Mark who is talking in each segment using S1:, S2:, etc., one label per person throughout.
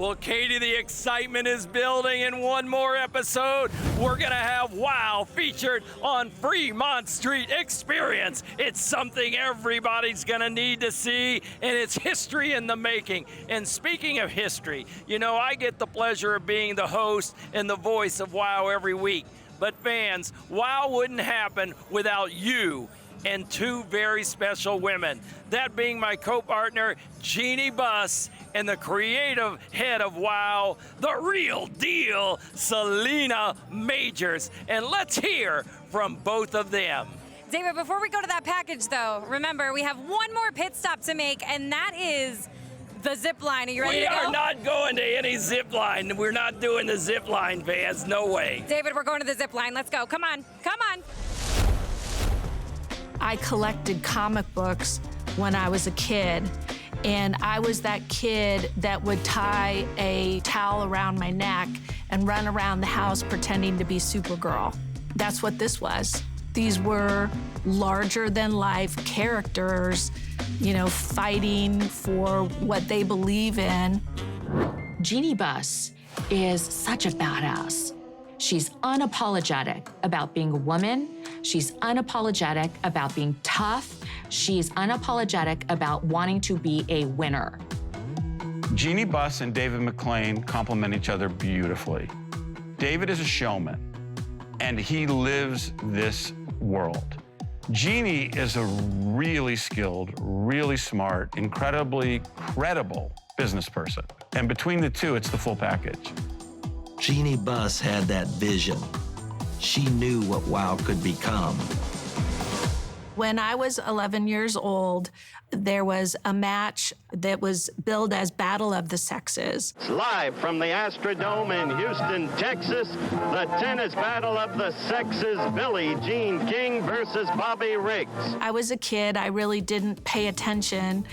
S1: Well, Katie, the excitement is building. In one more episode, we're going to have WOW featured on Fremont Street Experience. It's something everybody's going to need to see, and it's history in the making. And speaking of history, you know, I get the pleasure of being the host and the voice of WOW every week. But fans, WOW wouldn't happen without you and two very special women. That being my co-partner, Jeanie Buss, and the creative head of WOW, the real deal, Selina Majors. And let's hear from both of them.
S2: David, before we go to that package though, remember we have one more pit stop to make, and that is the zip line. Are you ready to go?
S1: We are not going to any zip line. We're not doing the zip line, fans. No way.
S2: David, we're going to the zip line. Let's go. Come on. Come on.
S3: I collected comic books when I was a kid, and I was that kid that would tie a towel around my neck and run around the house pretending to be Supergirl. That's what this was. These were larger-than-life characters, you know, fighting for what they believe in.
S4: Jeanie Buss is such a badass. She's unapologetic about being a woman. She's unapologetic about being tough. She's unapologetic about wanting to be a winner.
S5: Jeanie Buss and David McLean complement each other beautifully. David is a showman, and he lives this world. Jeanie is a really skilled, really smart, incredibly credible business person. And between the two, it's the full package.
S6: Jeanie Buss had that vision. She knew what WOW could become.
S3: When I was 11 years old, there was a match that was billed as Battle of the Sexes.
S7: Live from the Astrodome in Houston, Texas, the tennis battle of the sexes, Billie Jean King versus Bobby Riggs.
S3: I was a kid, I really didn't pay attention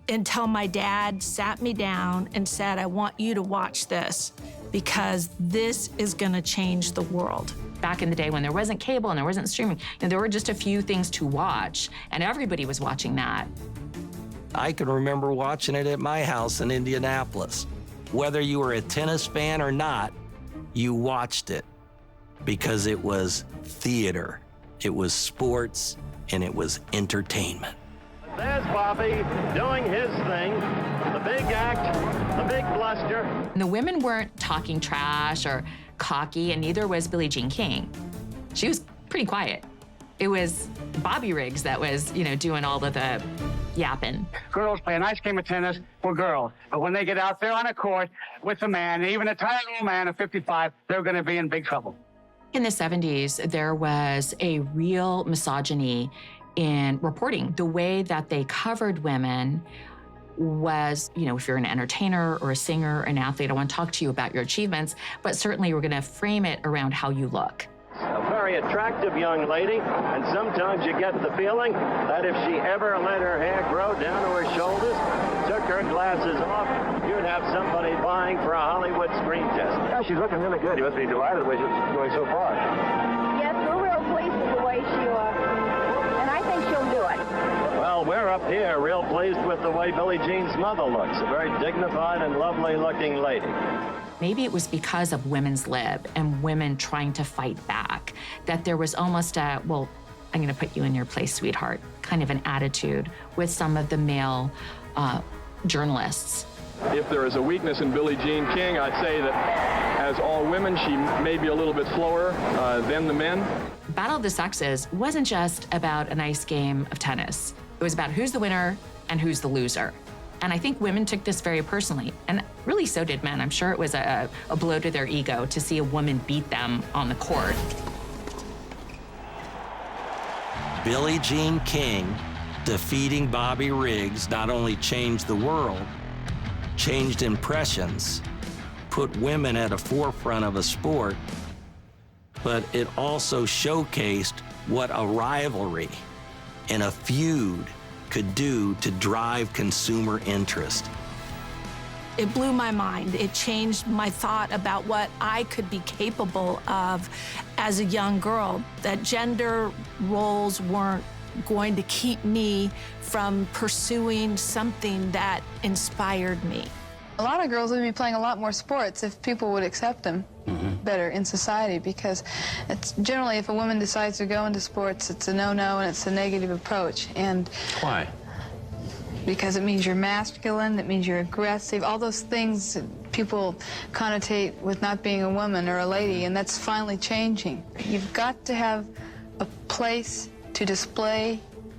S3: until my dad sat me down and said, I want you to watch this because this is gonna change the world.
S4: Back in the day when there wasn't cable and there wasn't streaming, and there were just a few things to watch, and everybody was watching that.
S8: I can remember watching it at my house in Indianapolis. Whether you were a tennis fan or not, you watched it because it was theater, it was sports, and it was entertainment.
S7: There's Bobby doing his thing, the big act, the big bluster.
S4: And the women weren't talking trash or cocky, and neither was Billie Jean King. She was pretty quiet. It was Bobby Riggs that was, you know, doing all of the yapping.
S9: Girls play a nice game of tennis for girls, but when they get out there on a court with a man, even a tiny little man of 55, they're gonna be in big trouble.
S4: In the 70s, there was a real misogyny in reporting. The way that they covered women was, you know, if you're an entertainer or a singer, an athlete, I want to talk to you about your achievements, but certainly we're going to frame it around how you look.
S7: A very attractive young lady, and sometimes you get the feeling that if she ever let her hair grow down to her shoulders, took her glasses off, you'd have somebody vying for a Hollywood screen test.
S9: Yeah, she's looking really good. You must be delighted the way she's going so far.
S10: Yes, we're real pleased with the way she and I think she'll do it.
S7: Well, we're up here real pleased with the way Billie Jean's mother looks, a very dignified and lovely-looking lady.
S4: Maybe it was because of women's lib and women trying to fight back that there was almost a, well, I'm going to put you in your place, sweetheart, kind of an attitude with some of the male journalists.
S11: If there is a weakness in Billie Jean King, I'd say that as all women, she may be a little bit slower than the men.
S4: Battle of the Sexes wasn't just about a nice game of tennis. It was about who's the winner and who's the loser. And I think women took this very personally, and really so did men. I'm sure it was a blow to their ego to see a woman beat them on the court.
S8: Billie Jean King defeating Bobby Riggs not only changed the world, changed impressions, put women at the forefront of a sport, but it also showcased what a rivalry and a feud could do to drive consumer interest.
S3: It blew my mind. It changed my thought about what I could be capable of as a young girl, that gender roles weren't going to keep me from pursuing something that inspired me.
S12: A lot of girls would be playing a lot more sports if people would accept them better in society, because it's generally, if a woman decides to go into sports, it's a no-no and it's a negative approach. And
S5: why?
S12: Because it means you're masculine, it means you're aggressive, all those things that people connotate with not being a woman or a lady, and that's finally changing. You've got to have a place to display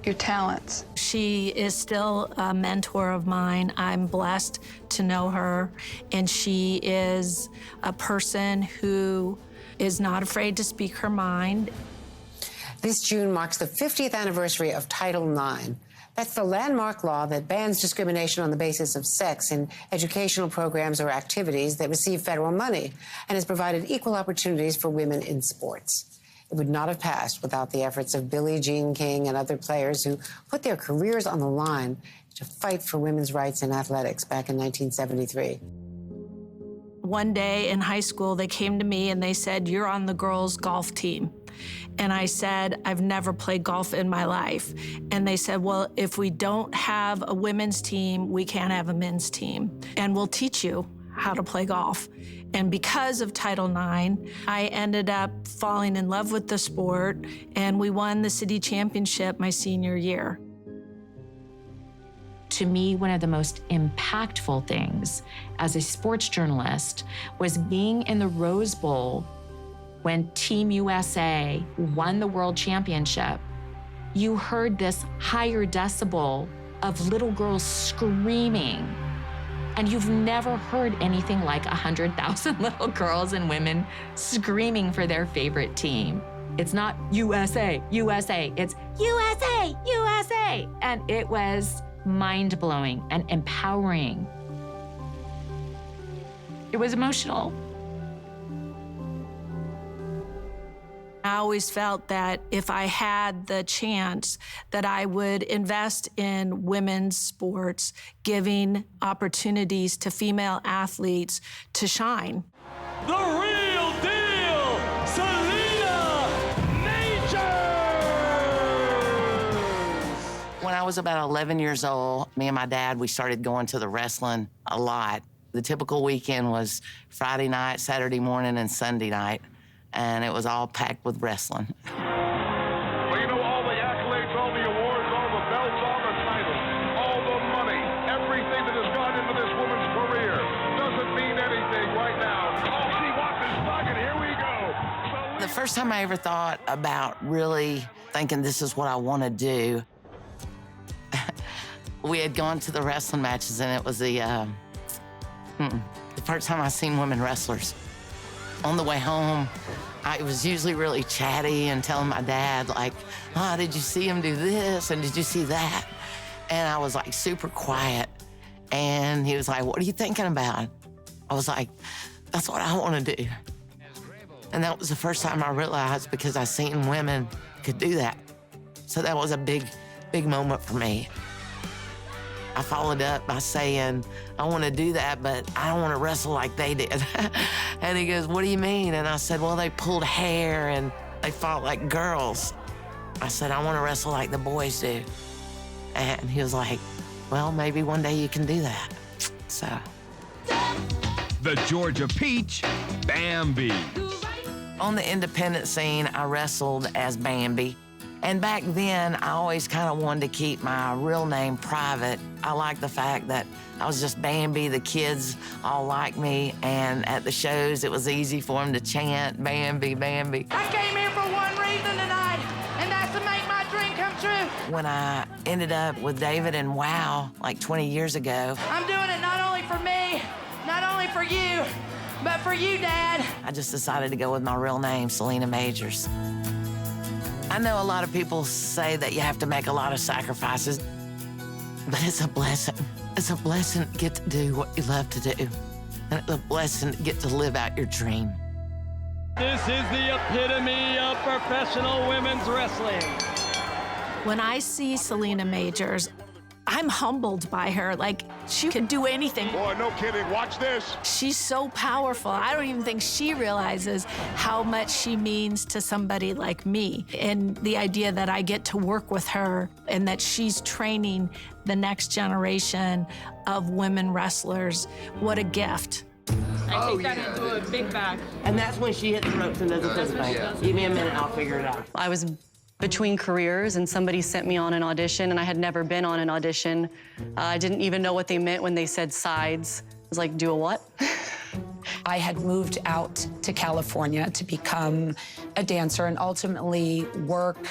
S12: your talents.
S3: She is still a mentor of mine. I'm blessed to know her, and she is a person who is not afraid to speak her mind.
S13: This June marks the 50th anniversary of Title IX. That's the landmark law that bans discrimination on the basis of sex in educational programs or activities that receive federal money and has provided equal opportunities for women in sports. It would not have passed without the efforts of Billie Jean King and other players who put their careers on the line to fight for women's rights in athletics back in 1973.
S3: One day in high school, they came to me and they said, "You're on the girls' golf team." And I said, "I've never played golf in my life." And they said, "Well, if we don't have a women's team, we can't have a men's team. And we'll teach you how to play golf." And because of Title IX, I ended up falling in love with the sport, and we won the city championship my senior year.
S4: To me, one of the most impactful things as a sports journalist was being in the Rose Bowl when Team USA won the world championship. You heard this higher decibel of little girls screaming. And you've never heard anything like 100,000 little girls and women screaming for their favorite team. It's not USA, USA, it's USA, USA. And it was mind-blowing and empowering. It was emotional.
S3: I always felt that if I had the chance that I would invest in women's sports, giving opportunities to female athletes to shine.
S1: The real deal, Selina Majors!
S14: When I was about 11 years old, me and my dad, we started going to the wrestling a lot. The typical weekend was Friday night, Saturday morning, and Sunday night. And it was all packed with wrestling.
S15: Well, you know, all the accolades, all the awards, all the belts, all the titles, all the money, everything that has gone into this woman's career doesn't mean anything right now. Oh, she wants his bucket. Here we go.
S14: The first time I ever thought about really thinking this is what I want to do, we had gone to the wrestling matches, and it was the first time I seen women wrestlers. On the way home, I was usually really chatty and telling my dad, like, "Oh, did you see him do this? And did you see that?" And I was like super quiet. And he was like, "What are you thinking about?" I was like, "That's what I want to do." And that was the first time I realized, because I seen women could do that. So that was a big, big moment for me. I followed up by saying, "I want to do that, but I don't want to wrestle like they did." And he goes, "What do you mean?" And I said, "Well, they pulled hair and they fought like girls." I said, "I want to wrestle like the boys do." And he was like, "Well, maybe one day you can do that." So.
S16: The Georgia Peach, Bambi.
S14: On the independent scene, I wrestled as Bambi. And back then, I always kind of wanted to keep my real name private. I liked the fact that I was just Bambi. The kids all liked me, and at the shows, it was easy for them to chant, "Bambi, Bambi."
S17: I came here for one reason tonight, and that's to make my dream come true.
S14: When I ended up with David and WOW, like 20 years ago,
S17: I'm doing it not only for me, not only for you, but for you, Dad.
S14: I just decided to go with my real name, Selina Majors. I know a lot of people say that you have to make a lot of sacrifices, but it's a blessing. It's a blessing to get to do what you love to do, and it's a blessing to get to live out your dream.
S1: This is the epitome of professional women's wrestling.
S3: When I see Selina Majors, I'm humbled by her. Like, she can do anything.
S15: Boy, no kidding. Watch this.
S3: She's so powerful. I don't even think she realizes how much she means to somebody like me. And the idea that I get to work with her and that she's training the next generation of women wrestlers, what a gift.
S18: I take that into a big bag.
S19: And that's when she hit the ropes and does the fist bang. Give me a minute, I'll figure it out.
S20: I was between careers, and somebody sent me on an audition, and I had never been on an audition. I didn't even know what they meant when they said sides. I was like, do a what?
S21: I had moved out to California to become a dancer and ultimately work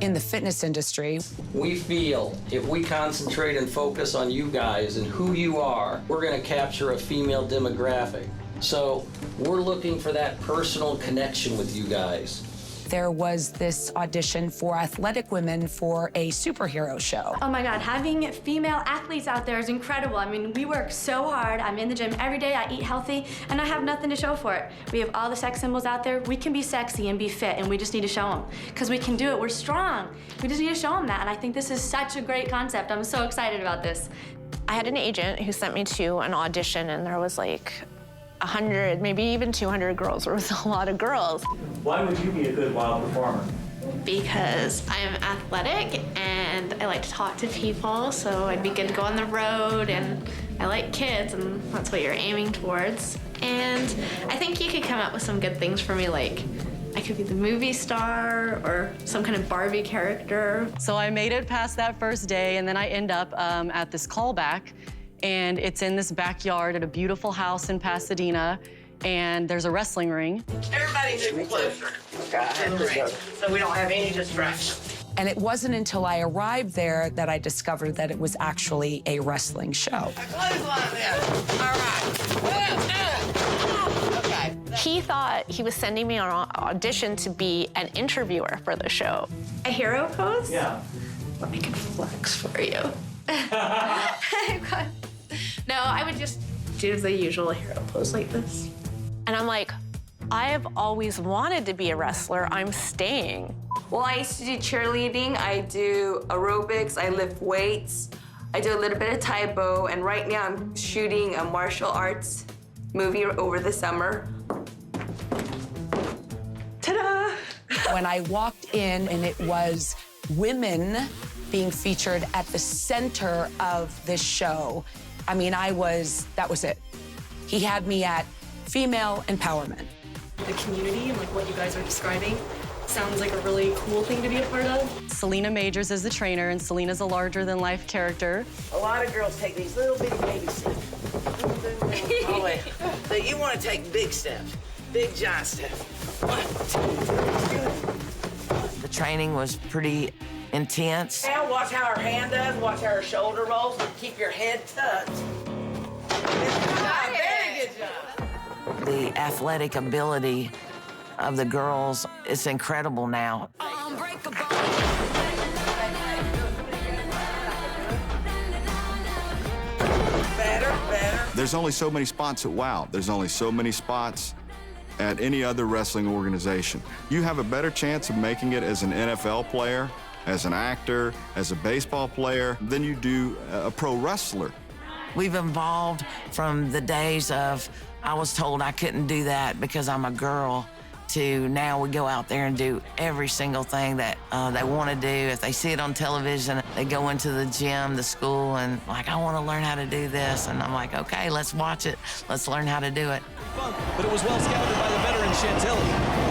S21: in the fitness industry.
S8: We feel if we concentrate and focus on you guys and who you are, we're going to capture a female demographic. So we're looking for that personal connection with you guys.
S21: There was this audition for athletic women for a superhero show.
S22: Oh my God, having female athletes out there is incredible. I mean, we work so hard. I'm in the gym every day, I eat healthy, and I have nothing to show for it. We have all the sex symbols out there. We can be sexy and be fit, and we just need to show them. Because we can do it, we're strong. We just need to show them that, and I think this is such a great concept. I'm so excited about this.
S23: I had an agent who sent me to an audition, and there was like 100, maybe even 200 girls. There was a lot of girls.
S24: Why would you be a good wild performer?
S23: Because I'm athletic and I like to talk to people, so I'd be good to go on the road, and I like kids, and that's what you're aiming towards. And I think you could come up with some good things for me, like I could be the movie star or some kind of Barbie character.
S20: So I made it past that first day, and then I end up at this callback, and it's in this backyard at a beautiful house in Pasadena, and there's a wrestling ring.
S19: Everybody move closer. So we don't have any distractions.
S21: And it wasn't until I arrived there that I discovered that it was actually a wrestling show.
S19: Clothesline this. All right. Okay.
S23: He thought he was sending me on an audition to be an interviewer for the show. A hero pose?
S24: Yeah.
S23: I can flex for you. No, I would just do the usual hero pose like this. And I'm like, I have always wanted to be a wrestler. I'm staying.
S25: Well, I used to do cheerleading. I do aerobics. I lift weights. I do a little bit of Taekwondo. And right now I'm shooting a martial arts movie over the summer. Ta-da!
S21: When I walked in, and it was women being featured at the center of this show, I mean, that was it. He had me at female empowerment.
S20: The community and like what you guys are describing sounds like a really cool thing to be a part of. Selina Majors is the trainer, and Selina's a larger-than-life character.
S19: A lot of girls take these little bitty baby steps. Oh, wait. So you want to take big steps, big giant steps. 1, 2, 3. The training was pretty intense. Now watch how her hand does, watch how her shoulder rolls, and keep your head tucked. Good job, very good job. The athletic ability of the girls is incredible now. Better.
S26: There's only so many spots at WOW. There's only so many spots at any other wrestling organization. You have a better chance of making it as an NFL player, as an actor, as a baseball player, than you do a pro wrestler.
S19: We've evolved from the days of I was told I couldn't do that because I'm a girl to now we go out there and do every single thing that they want to do. If they see it on television, they go into the gym, the school, and like, I want to learn how to do this. And I'm like, okay, let's watch it. Let's learn how to do it.
S27: But it was well scouted by the veteran Chantilly.